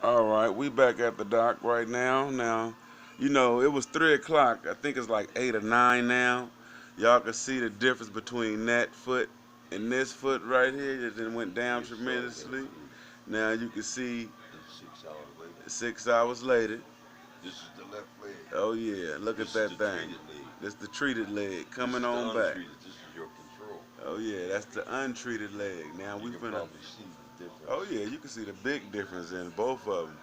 All right, we back at the dock right now. Now, you know, it was 3 o'clock. I think it's like 8 or 9 now. Y'all can see the difference between that foot and this foot right here. It then went down tremendously. Now you can see It's 6 hours later. 6 hours later. This is the left leg. Oh yeah, look at This that is the thing. treated leg. This the treated leg coming This is on the back. untreated. This is your control. Oh yeah, that's the untreated leg. Now we You can finna. probably see the difference. Oh yeah, you can see the big difference in both of them.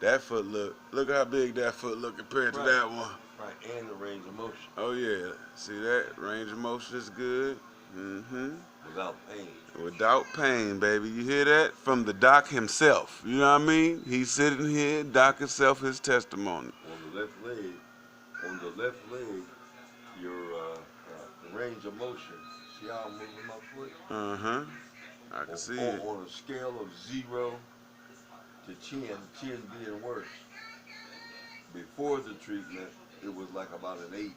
That foot look how big that foot look compared to Right. that one. Right, and the range of motion. Oh yeah, see that range of motion is good. Mm-hmm. Without pain. Without pain, baby. You hear that from the doc himself? You know what I mean? He's sitting here, doc himself, his testimony. On the left leg, your range of motion. See how I'm moving my foot? Uh-huh. I can see it. On a scale of 0 to 10 being worse. Before the treatment, it was like about an 8.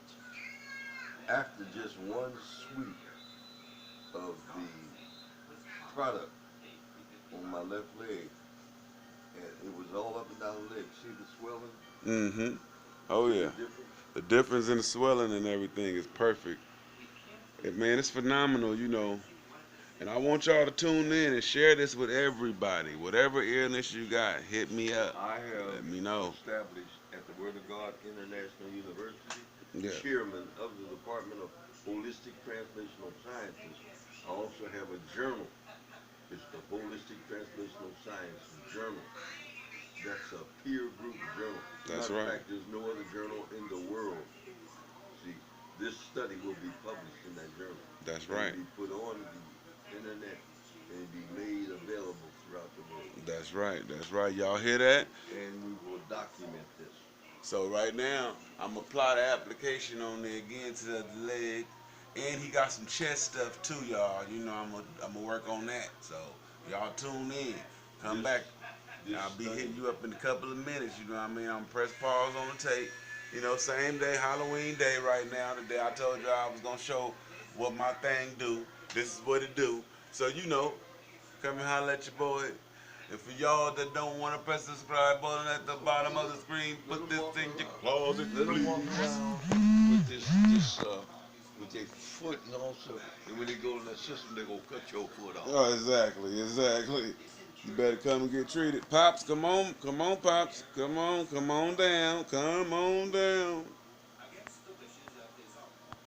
After just one sweep of the product on my left leg, and it was all up and down the leg. See the swelling? Mm-hmm. Oh yeah. The difference in the swelling and everything is perfect. Man, it's phenomenal, you know. And I want y'all to tune in and share this with everybody. Whatever illness you got, hit me up. I have Let me know. established at the Word of God International University, Yeah. chairman of the Department of Holistic Translational Sciences. I also have a journal. It's the Holistic Translational Science Journal. That's a peer group journal. That's Matter of right. fact, there's no other journal in the world. See, this study will be published in that journal. That's It right. will be put on the internet and be made available throughout the world. That's right. That's right. Y'all hear that? And we will document this. So right now, I'm gonna apply the application on there again to the leg, and he got some chest stuff too, y'all. You know, I'm gonna work on that. So y'all tune in, come back. I'll be hitting you up in a couple of minutes. You know what I mean? I'm gonna press pause on the tape. You know, same day, Halloween day right now. The day I told you I was gonna show what my thing do. This is what it do. So you know, come and holler at your boy. And for y'all that don't want to press the subscribe button at the bottom of the screen, put this in your closet. Let them walk around with with their foot, and also, and when they go in that system, they're gonna cut your foot off. Oh, exactly. You better come and get treated. Pops, come on, Pops. Come on down.